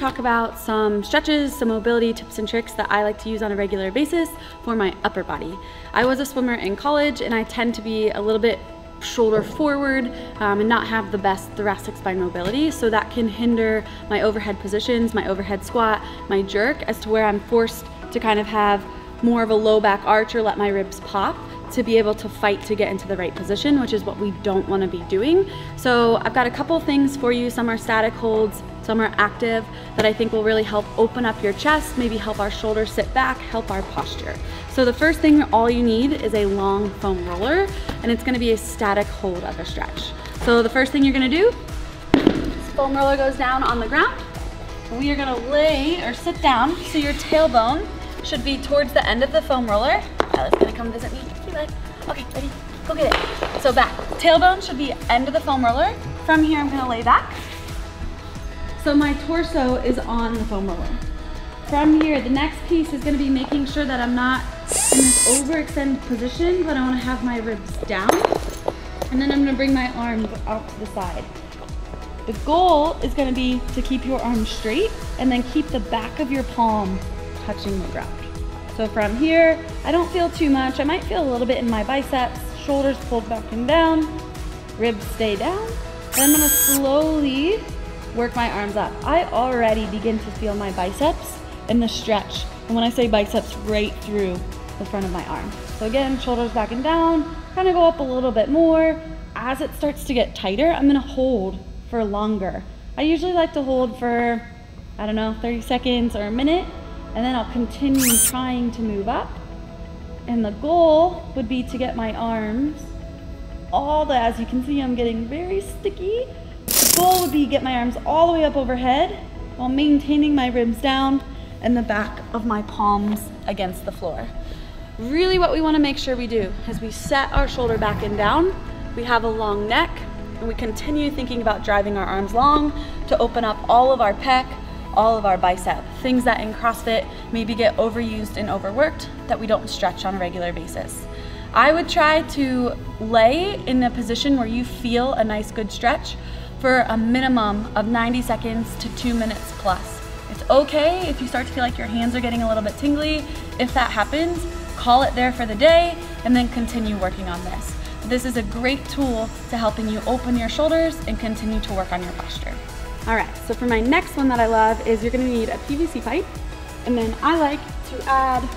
talk about some stretches, some mobility tips and tricks that I like to use on a regular basis for my upper body. I was a swimmer in college and I tend to be a little bit shoulder forward and not have the best thoracic spine mobility, so that can hinder my overhead positions, my overhead squat, my jerk, as to where I'm forced to kind of have more of a low back arch or let my ribs pop to be able to fight to get into the right position, which is what we don't want to be doing. So I've got a couple things for you. Some are static holds, some are active, that I think will really help open up your chest, maybe help our shoulders sit back, help our posture. So the first thing, all you need is a long foam roller, and it's gonna be a static hold of a stretch. So the first thing you're gonna do, this foam roller goes down on the ground. We are gonna lay or sit down, so your tailbone should be towards the end of the foam roller. Lila's gonna come visit me. Okay, ready? Go get it. So back. Tailbone should be end of the foam roller. From here, I'm gonna lay back. So my torso is on the foam roller. From here, the next piece is gonna be making sure that I'm not in this overextend position, but I wanna have my ribs down. And then I'm gonna bring my arms out to the side. The goal is gonna be to keep your arms straight and then keep the back of your palm touching the ground. So from here, I don't feel too much. I might feel a little bit in my biceps, shoulders pulled back and down, ribs stay down. Then I'm gonna slowly work my arms up. I already begin to feel my biceps in the stretch. And when I say biceps, right through the front of my arm. So again, shoulders back and down, kind of go up a little bit more. As it starts to get tighter, I'm gonna hold for longer. I usually like to hold for, I don't know, 30 seconds or a minute. And then I'll continue trying to move up. And the goal would be to get my arms as you can see, I'm getting very sticky. The goal would be to get my arms all the way up overhead while maintaining my ribs down and the back of my palms against the floor. Really what we wanna make sure we do is we set our shoulder back and down, we have a long neck, and we continue thinking about driving our arms long to open up all of our pec, all of our bicep, things that in CrossFit maybe get overused and overworked that we don't stretch on a regular basis. I would try to lay in a position where you feel a nice good stretch for a minimum of 90 seconds to 2 minutes plus. It's okay if you start to feel like your hands are getting a little bit tingly. If that happens, call it there for the day and then continue working on this. This is a great tool to helping you open your shoulders and continue to work on your posture. All right, so for my next one that I love is you're gonna need a PVC pipe, and then I like to add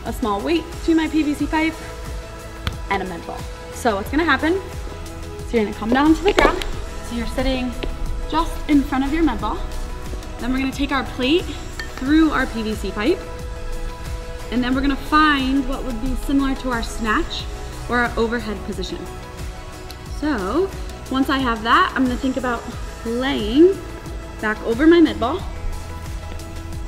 a small weight to my PVC pipe and a med ball. So what's gonna happen, so you're gonna come down to the ground, so you're sitting just in front of your med ball. Then we're gonna take our plate through our PVC pipe, and then we're gonna find what would be similar to our snatch or our overhead position. So once I have that, I'm gonna think about laying back over my mid ball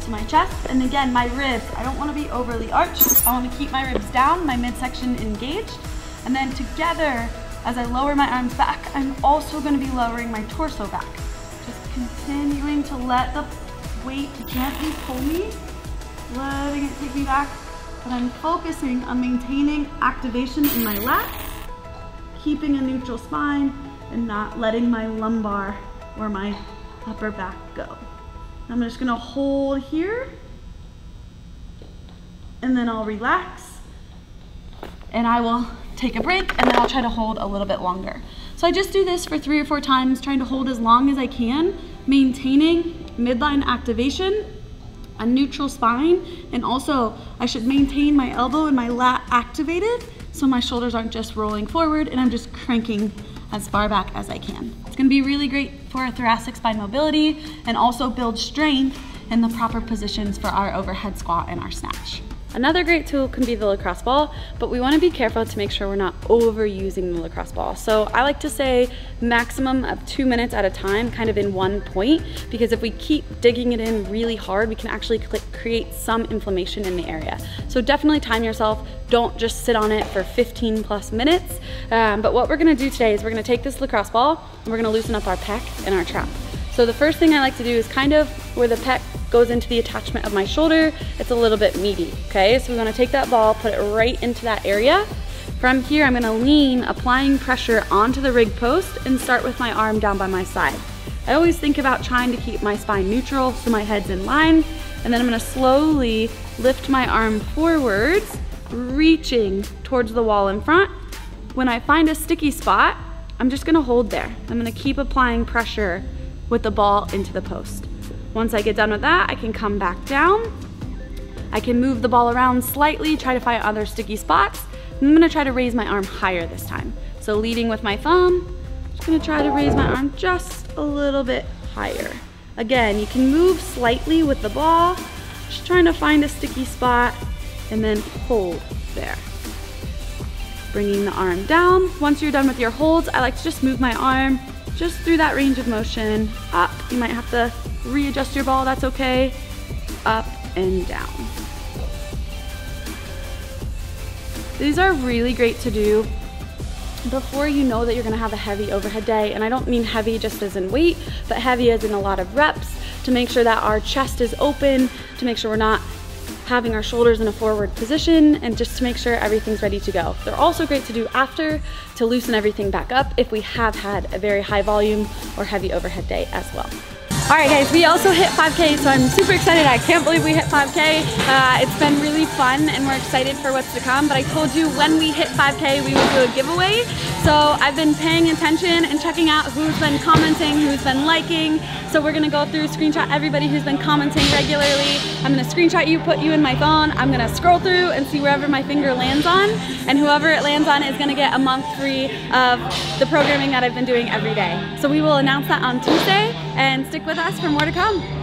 to my chest, and again my ribs, I don't want to be overly arched. I want to keep my ribs down, my midsection engaged, and then together as I lower my arms back, I'm also going to be lowering my torso back, just continuing to let the weight gently pull me, letting it take me back, but I'm focusing on maintaining activation in my lats, keeping a neutral spine, and not letting my lumbar or my upper back go. I'm just gonna hold here, and then I'll relax, and I will take a break, and then I'll try to hold a little bit longer. So I just do this for 3 or 4 times, trying to hold as long as I can, maintaining midline activation, a neutral spine, and also I should maintain my elbow and my lat activated so my shoulders aren't just rolling forward and I'm just cranking as far back as I can. It's gonna be really great for our thoracic spine mobility and also build strength in the proper positions for our overhead squat and our snatch. Another great tool can be the lacrosse ball, but we want to be careful to make sure we're not overusing the lacrosse ball. So I like to say maximum of 2 minutes at a time, kind of in one point, because if we keep digging it in really hard, we can actually create some inflammation in the area. So definitely time yourself. Don't just sit on it for 15 plus minutes. But what we're gonna do today is we're gonna take this lacrosse ball and we're gonna loosen up our pec and our trap. So the first thing I like to do is kind of where the pec goes into the attachment of my shoulder, it's a little bit meaty, okay? So we wanna take that ball, put it right into that area. From here, I'm gonna lean, applying pressure onto the rig post and start with my arm down by my side. I always think about trying to keep my spine neutral so my head's in line, and then I'm gonna slowly lift my arm forwards, reaching towards the wall in front. When I find a sticky spot, I'm just gonna hold there. I'm gonna keep applying pressure with the ball into the post. Once I get done with that, I can come back down. I can move the ball around slightly, try to find other sticky spots. I'm gonna try to raise my arm higher this time. So leading with my thumb, just gonna try to raise my arm just a little bit higher. Again, you can move slightly with the ball, just trying to find a sticky spot and then hold there. Bringing the arm down. Once you're done with your holds, I like to just move my arm just through that range of motion. Up, you might have to readjust your ball, that's okay. Up and down. These are really great to do before you know that you're gonna have a heavy overhead day. And I don't mean heavy just as in weight, but heavy as in a lot of reps, to make sure that our chest is open, to make sure we're not having our shoulders in a forward position, and just to make sure everything's ready to go. They're also great to do after to loosen everything back up if we have had a very high volume or heavy overhead day as well. All right guys, we also hit 5K, so I'm super excited. I can't believe we hit 5K. It's been really fun and we're excited for what's to come, but I told you when we hit 5K, we would do a giveaway. So I've been paying attention and checking out who's been commenting, who's been liking. So we're gonna go through, screenshot everybody who's been commenting regularly. I'm gonna screenshot you, put you in my phone. I'm gonna scroll through and see wherever my finger lands on, and whoever it lands on is gonna get a month free of the programming that I've been doing every day. So we will announce that on Tuesday, and stick with us for more to come.